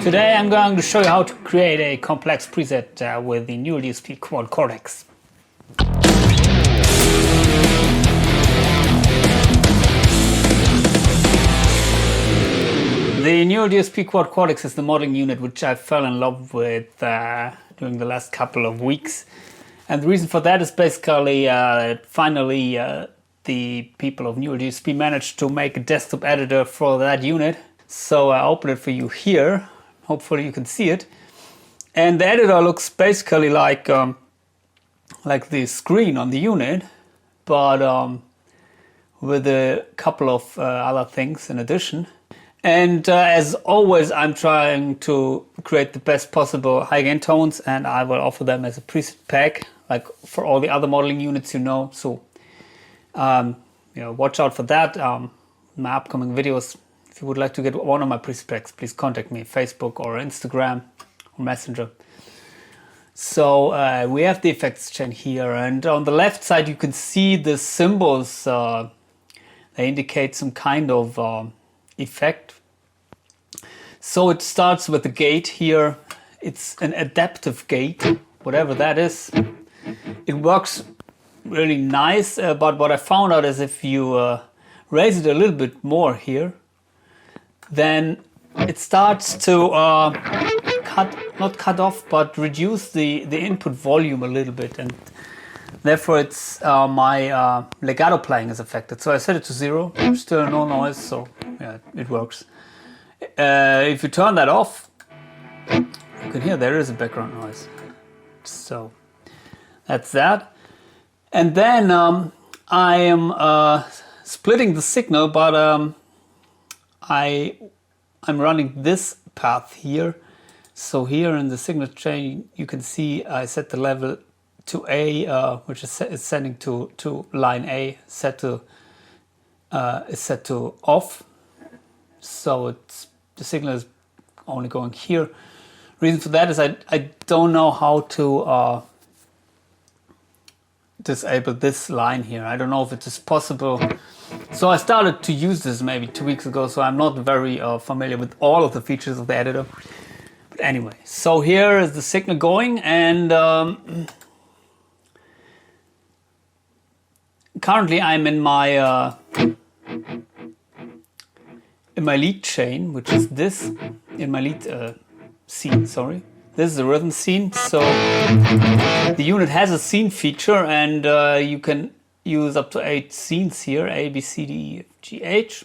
Today I'm going to show you how to create a complex preset with the NeuralDSP Quad Cortex. The NeuralDSP Quad Cortex is the modeling unit which I fell in love with during the last couple of weeks. And the reason for that is basically finally the people of NeuralDSP managed to make a desktop editor for that unit. So I open it for you here. Hopefully you can see it. And the editor looks basically like the screen on the unit, but with a couple of other things in addition. And as always, I'm trying to create the best possible high gain tones, and I will offer them as a preset pack, like for all the other modeling units, So, watch out for that. My upcoming videos. If you would like to get one of my preset packs, please contact me on Facebook or Instagram or Messenger. So we have the effects chain here, and on the left side you can see the symbols. They indicate some kind of effect. So it starts with the gate here. It's an adaptive gate, whatever that is. It works really nice, but what I found out is if you raise it a little bit more here, then it starts to not cut off, but reduce the input volume a little bit, and therefore it's my legato playing is affected. So I set it to 0, still no noise, so yeah, it works. If you turn that off, you can hear there is a background noise. So that's that. And then I am splitting the signal, but I'm running this path here. So here in the signal chain, you can see I set the level to A, which is sending to line A, is set to off. So the signal is only going here. Reason for that is I don't know how to disable this line here. I don't know if it is possible. So I started to use this maybe 2 weeks ago, so I'm not very familiar with all of the features of the editor. But anyway, so here is the signal going, and currently I'm in my lead chain, which is this, in my lead scene, sorry. This is the rhythm scene. So the unit has a scene feature, and you can use up to 8 scenes here, A, B, C, D, E, F, G, H.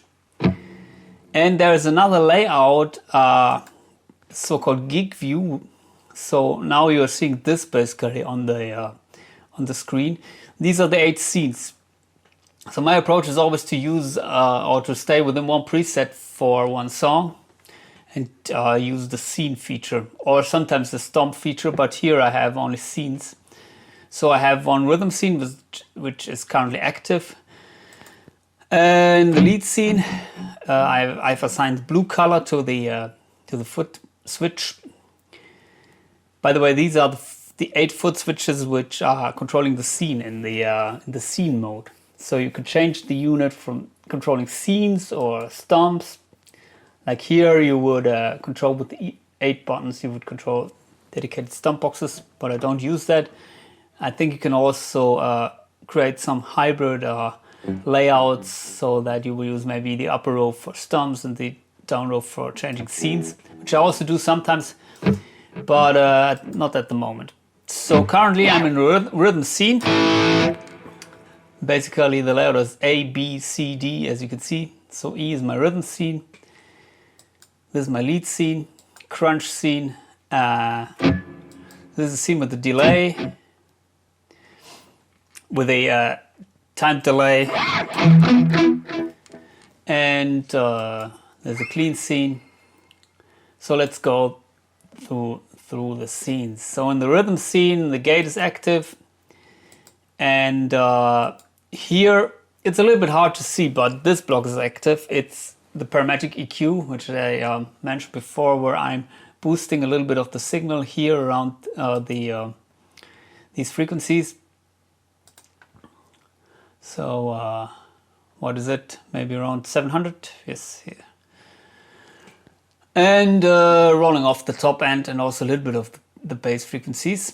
And there is another layout, so-called gig view. So now you are seeing this basically on the screen. These are the 8 scenes. So my approach is always to use or to stay within one preset for one song, and use the scene feature, or sometimes the stomp feature, but here I have only scenes. So I have one rhythm scene which is currently active. And the lead scene, I've assigned blue color to the foot switch. By the way, these are the 8 foot switches which are controlling the scene in the scene mode. So you could change the unit from controlling scenes or stomps. Like here you would control with the 8 buttons, you would control dedicated stomp boxes, but I don't use that. I think you can also create some hybrid layouts so that you will use maybe the upper row for stomps and the down row for changing scenes, which I also do sometimes, but not at the moment. So currently I'm in rhythm scene. Basically the layout is A, B, C, D, as you can see. So E is my rhythm scene. This is my lead scene, crunch scene. This is a scene with a delay, with a time delay, and there's a clean scene. So let's go through the scenes. So in the rhythm scene, the gate is active, and here it's a little bit hard to see, but this block is active. It's the parametric EQ, which I mentioned before, where I'm boosting a little bit of the signal here around these frequencies. So what is it? Maybe around 700? Yes, here. and rolling off the top end and also a little bit of the bass frequencies.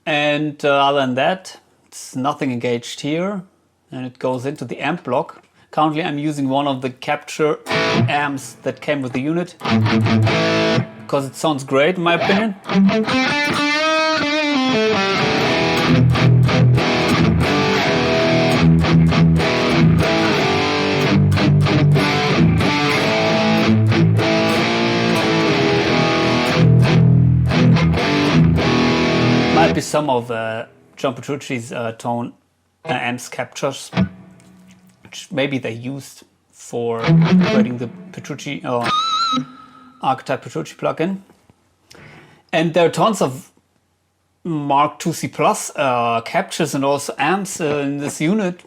And other than that, it's nothing engaged here, and it goes into the amp block. Currently I'm using one of the capture amps that came with the unit, because it sounds great in my opinion. Might be some of John Petrucci's Hotone amps captures, which maybe they used for creating the Petrucci archetype Petrucci plugin. And there are tons of Mark IIc Plus captures and also amps in this unit,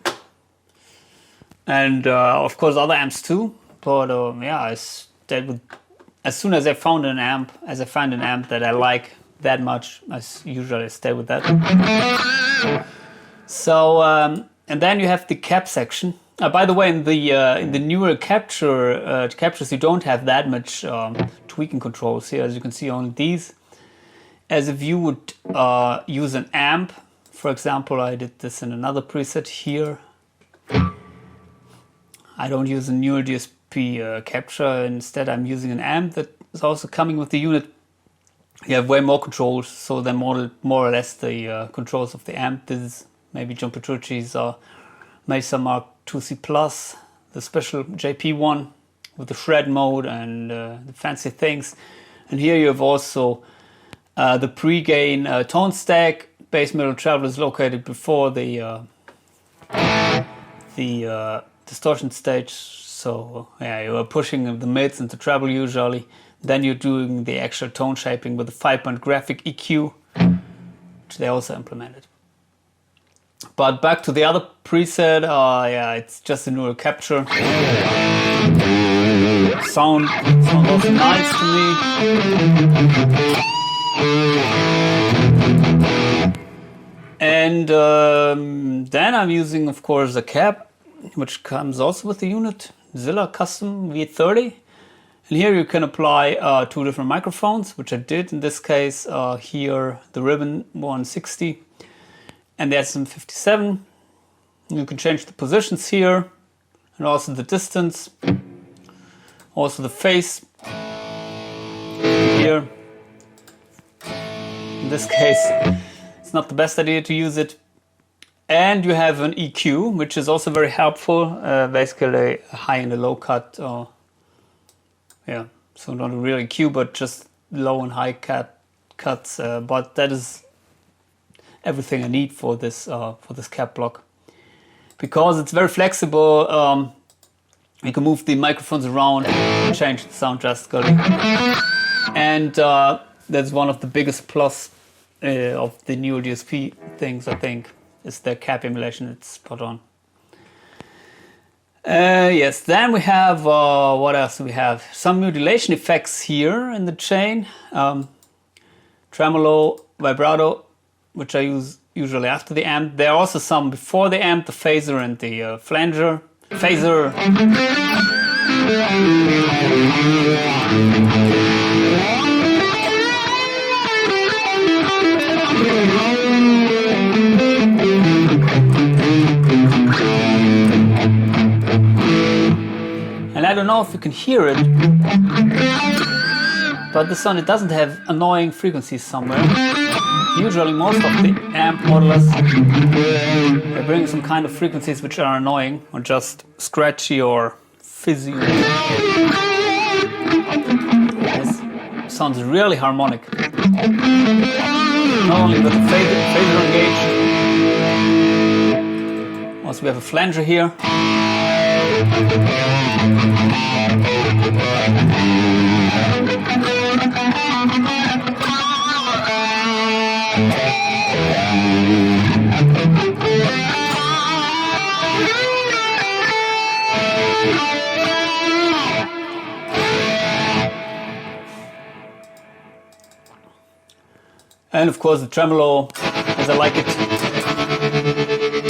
and of course other amps too. But yeah, I stayed with, as soon as I found an amp, that I like that much, I usually stay with that. So and then you have the cap section. By the way, in the newer captures, you don't have that much tweaking controls here. As you can see, only these. As if you would use an amp, for example, I did this in another preset here. I don't use a NeuralDSP capture. Instead, I'm using an amp that is also coming with the unit. You have way more controls, so they're more or less the controls of the amp. This is maybe John Petrucci's Mesa Mark IIc Plus, the special JP one with the shred mode and the fancy things. And here you have also the pre-gain tone stack. Bass middle treble is located before the distortion stage. So yeah, you are pushing the mids into treble usually. Then you're doing the actual tone shaping with the 5-point graphic EQ, which they also implemented. But back to the other preset, yeah, it's just a neural capture. Sound also nice to me. And then I'm using, of course, a cab, which comes also with the unit, Zilla Custom V30. And here you can apply two different microphones, which I did in this case. Here the Ribbon 160 and the SM57. You can change the positions here and also the distance, also the phase here. In this case, it's not the best idea to use it. And you have an EQ, which is also very helpful. Basically a high and a low cut. Yeah, so not a real EQ, but just low and high cuts. But that is everything I need for this cap block, because it's very flexible. You can move the microphones around, change the sound drastically, and that's one of the biggest plus of the NeuralDSP things. I think is the cap emulation. It's spot on. Yes, then we have, what else do we have? Some modulation effects here in the chain. Tremolo, vibrato, which I use usually after the amp. There are also some before the amp, the phaser and the flanger. Phaser. And I don't know if you can hear it, but this one, it doesn't have annoying frequencies somewhere. Usually most of the amp modelers, they bring some kind of frequencies which are annoying or just scratchy or fizzy. This sounds really harmonic. Not only with the phaser engaged, also we have a flanger here. And of course the tremolo, as I like it.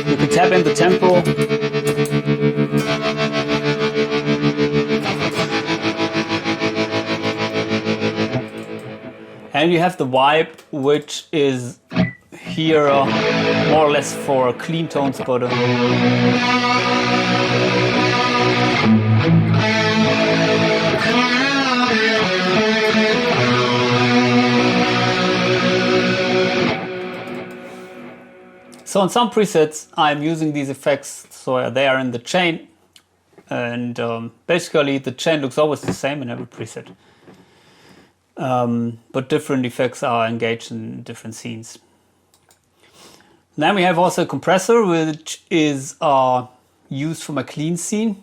You can tap in the tempo. Then you have the vibe, which is here more or less for clean tones, but so in some presets I'm using these effects, so they are in the chain, and basically the chain looks always the same in every preset, but different effects are engaged in different scenes. Then we have also a compressor, which is used for my clean scene,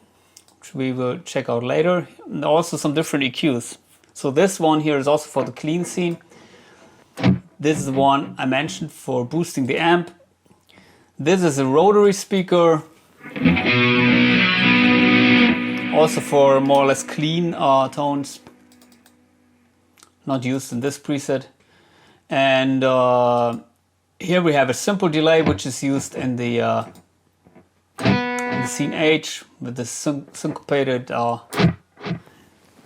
which we will check out later, and also some different EQs. So this one here is also for the clean scene. This is the one I mentioned for boosting the amp. This is a rotary speaker, also for more or less clean tones, not used in this preset. And here we have a simple delay, which is used in the scene H with the syncopated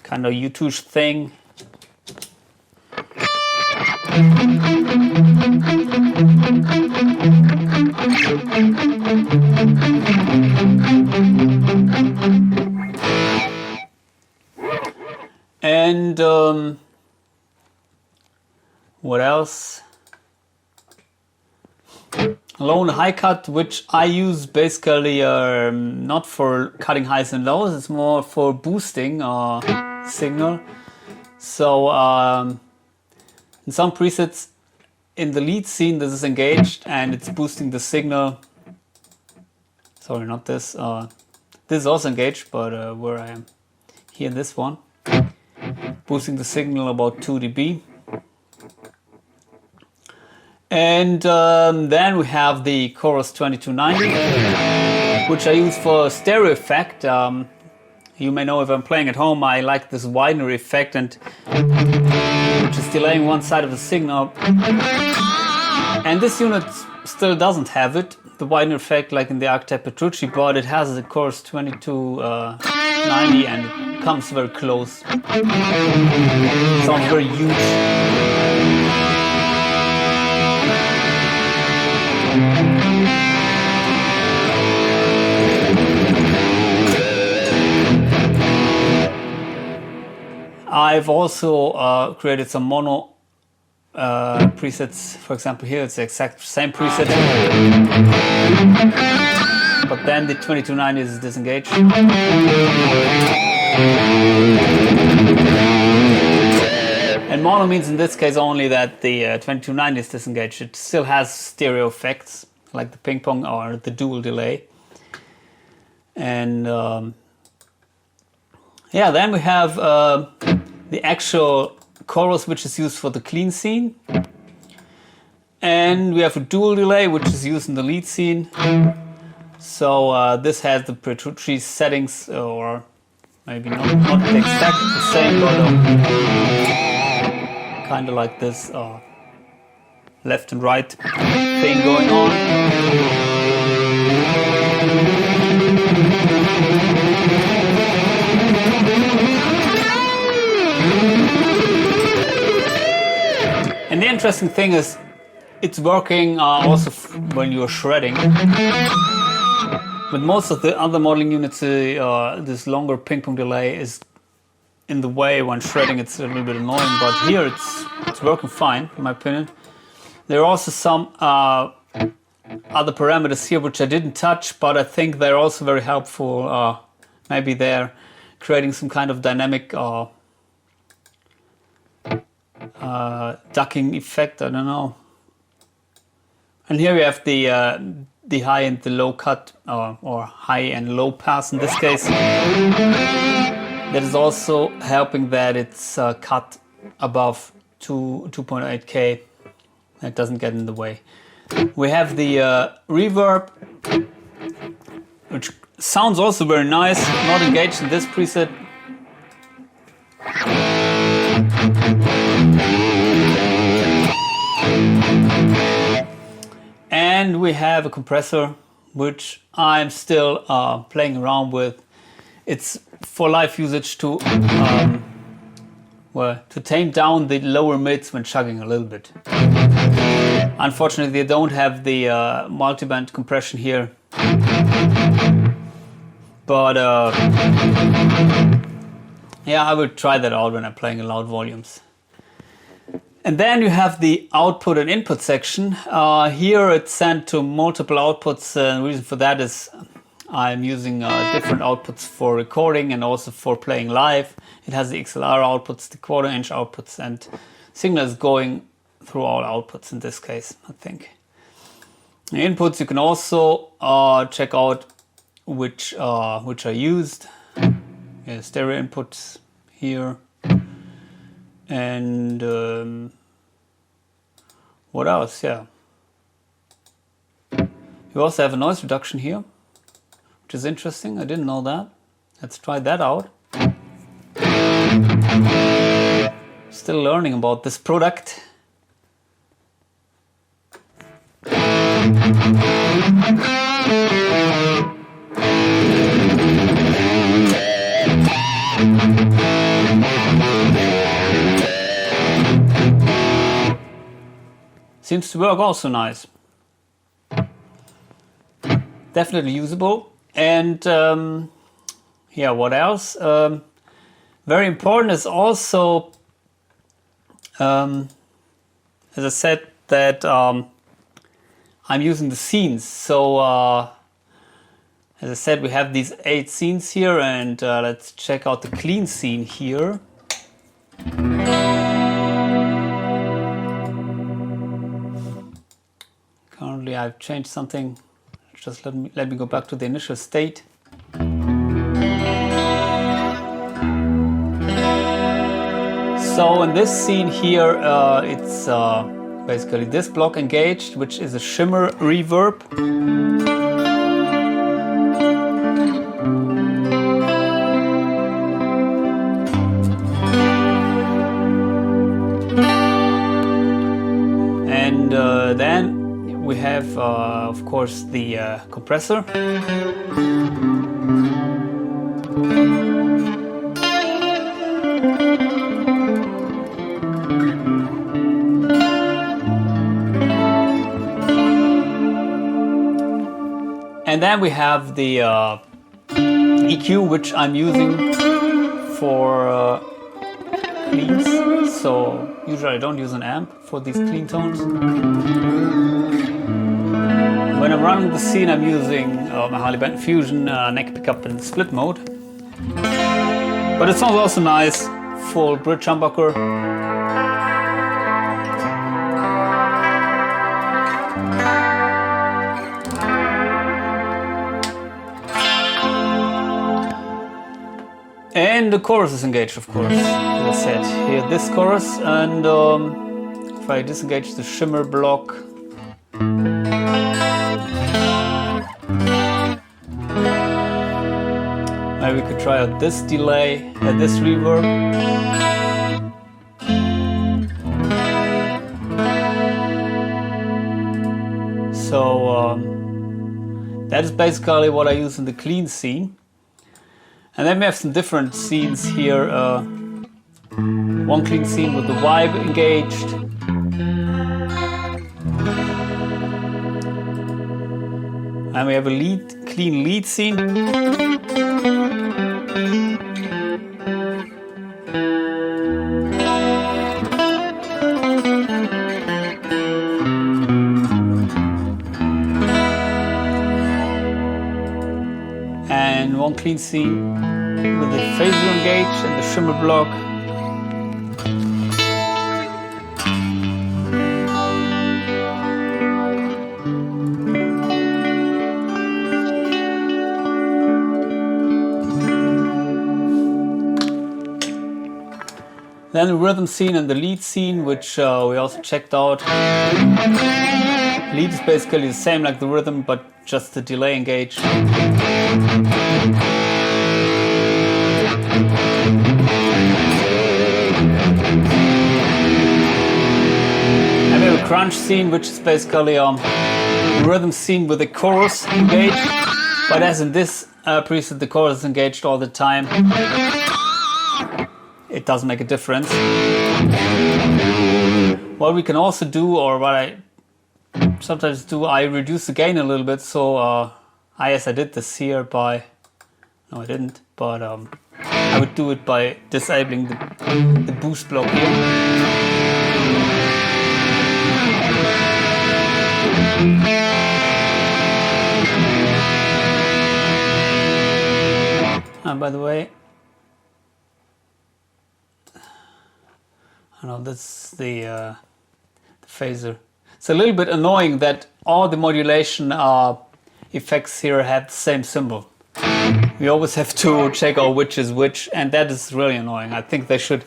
kind of U2 thing. And what else? Low and high cut, which I use basically not for cutting highs and lows, it's more for boosting signal. So in some presets in the lead scene this is engaged and it's boosting the signal. Sorry, not this. This is also engaged, but where I am here, this one, boosting the signal about 2 dB. And then we have the Chorus 2290, which I use for stereo effect. You may know if I'm playing at home, I like this widener effect, and which is delaying one side of the signal. And this unit still doesn't have it, the widener effect, like in the archetype Patricia, but it has the Chorus 2290 and it comes very close. It sounds very huge. I've also created some mono presets. For example, here it's the exact same preset, but then the 2290 is disengaged. And mono means in this case only that the 2290 is disengaged. It still has stereo effects like the ping pong or the dual delay. And yeah, then we have the actual chorus, which is used for the clean scene. And we have a dual delay, which is used in the lead scene. So this has the Patricia settings, or maybe not exactly the same, but kind of like this left and right thing going on. And the interesting thing is, it's working also when you're shredding. But most of the other modeling units, this longer ping pong delay is in the way when shredding. It's a little bit annoying, but here it's working fine, in my opinion. There are also some other parameters here which I didn't touch, but I think they're also very helpful. Maybe they're creating some kind of dynamic ducking effect, I don't know. And here we have the high and the low cut, or high and low pass in this case. That is also helping that it's cut above 2.8K. That doesn't get in the way. We have the reverb, which sounds also very nice, not engaged in this preset. And we have a compressor, which I'm still playing around with. It's for live usage to well, to tame down the lower mids when chugging a little bit. Unfortunately, they don't have the multiband compression here, but yeah, I will try that out when I'm playing in loud volumes. And then you have the output and input section. Here it's sent to multiple outputs. The reason for that is I'm using different outputs for recording and also for playing live. It has the XLR outputs, the quarter-inch outputs, and signal is going through all outputs in this case, I think. The inputs you can also check out which are used. Yeah, stereo inputs here. And what else? Yeah. You also have a noise reduction here, which is interesting. I didn't know that. Let's try that out. Still learning about this product. Seems to work also nice. Definitely usable. And yeah, what else? Very important is also, as I said, that I'm using the scenes. So as I said, we have these 8 scenes here, and let's check out the clean scene here. Currently I've changed something. Just let me go back to the initial state. So in this scene here, it's basically this block engaged, which is a shimmer reverb. And then we have, of course, the compressor. And then we have the EQ, which I'm using for cleans. So usually I don't use an amp for these clean tones. When I'm running the scene, I'm using my Harley Benton Fusion neck pickup in split mode. But it sounds also nice, full bridge humbucker. And the chorus is engaged, of course, as I said. Here, this chorus, and if I disengage the shimmer block, maybe we could try out this delay, this reverb. So that is basically what I use in the clean scene. And then we have some different scenes here. One clean scene with the vibe engaged. And we have a clean lead scene. And one clean scene with the phaser engaged and the shimmer block. Then the rhythm scene and the lead scene, which we also checked out. Lead is basically the same like the rhythm, but just the delay engaged. And we have a crunch scene, which is basically a rhythm scene with the chorus engaged, but as in this preset, the chorus is engaged all the time. it doesn't make a difference. What we can also do, or what I sometimes do, I reduce the gain a little bit. So yes, I did this here by, no I didn't, but I would do it by disabling the boost block here. And by the way, I know this is the phaser. It's a little bit annoying that all the modulation effects here have the same symbol. We always have to check out which is which, and that is really annoying. I think they should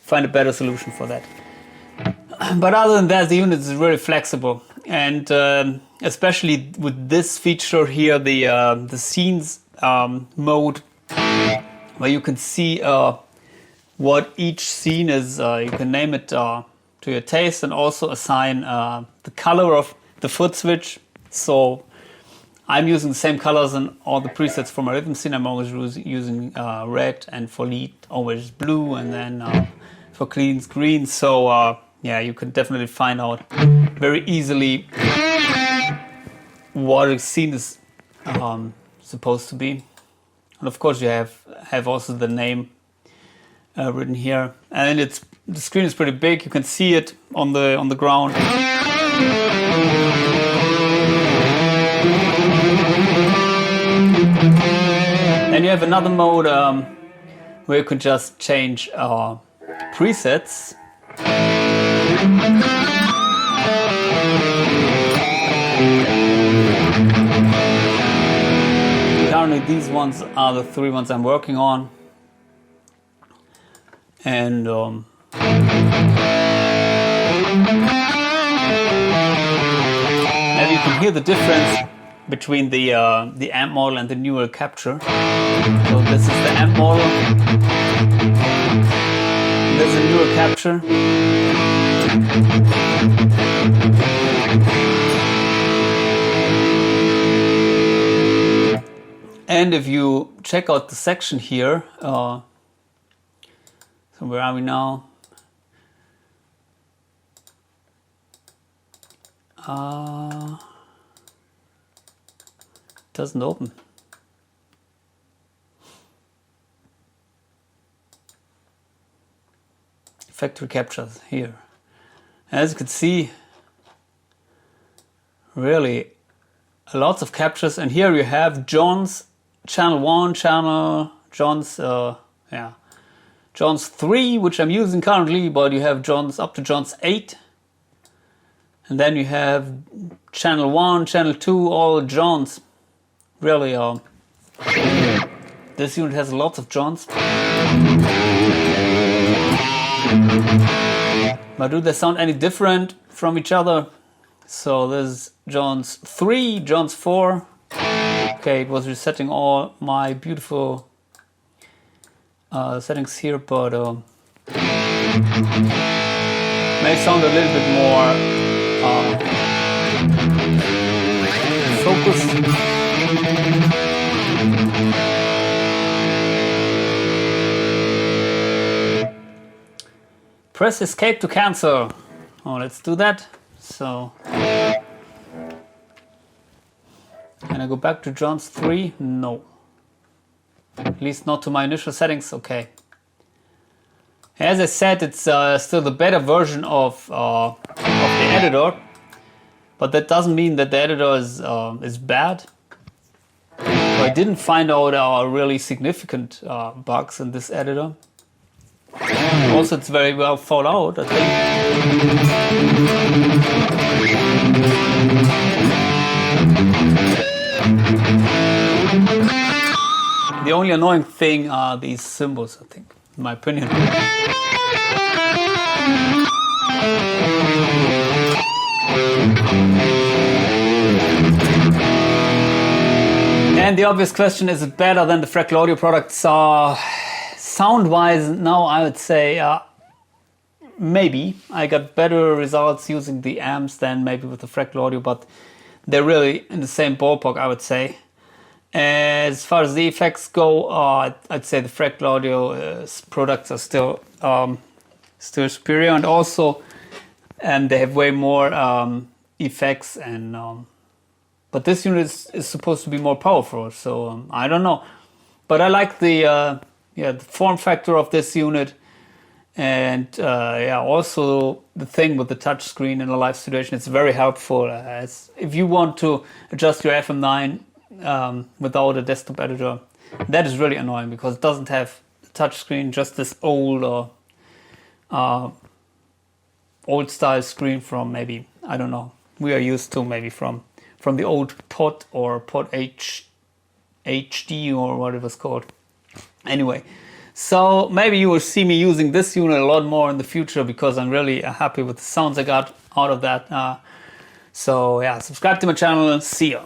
find a better solution for that. But other than that, the unit is really flexible, and especially with this feature here, the scenes mode, where you can see what each scene is. You can name it to your taste, and also assign the color of the foot switch. So I'm using the same colors in all the presets for my rhythm scene. I'm always using red, and for lead always blue, and then for cleans green. So yeah, you can definitely find out very easily what a scene is supposed to be. And of course you have also the name written here, and the screen is pretty big. You can see it on the ground. And you have another mode where you can just change presets. Currently these ones are the 3 ones I'm working on, and maybe you can hear the difference between the amp model and the neural capture. So this is the amp model, this is the neural capture. And if you check out the section here, so where are we now? Doesn't open. Factory captures here. As you can see, really lots of captures, and here you have John's channel 1, John's John's 3, which I'm using currently, but you have John's up to John's 8. And then you have channel 1, channel 2, all Johns. Really, this unit has lots of Johns. But do they sound any different from each other? So there's John's 3, John's 4. Okay, it was resetting all my beautiful settings here, but may sound a little bit more focused. Press escape to cancel. Oh, let's do that. So, can I go back to John's 3? No. At least not to my initial settings. Okay. As I said, it's still the beta version of the editor, but that doesn't mean that the editor is bad. So I didn't find out really significant bugs in this editor. Also, it's very well thought out, I think. The only annoying thing are these symbols, I think, in my opinion. And the obvious question, is it better than the Fractal audio products? Sound-wise, now I would say maybe. I got better results using the amps than maybe with the Fractal audio, but they're really in the same ballpark, I would say. As far as the effects go, I'd say the Fractal Audio products are still superior, and also they have way more effects, and but this unit is supposed to be more powerful, so I don't know. But I like the form factor of this unit, and also the thing with the touch screen in a live situation. It's very helpful. If you want to adjust your FM9 without a desktop editor, that is really annoying because it doesn't have a touch screen, just this old style screen from maybe, I don't know, we are used to maybe from the old Pod or Pod HD or what it was called. Anyway, so maybe you will see me using this unit a lot more in the future because I'm really happy with the sounds I got out of that. So yeah, subscribe to my channel and see ya.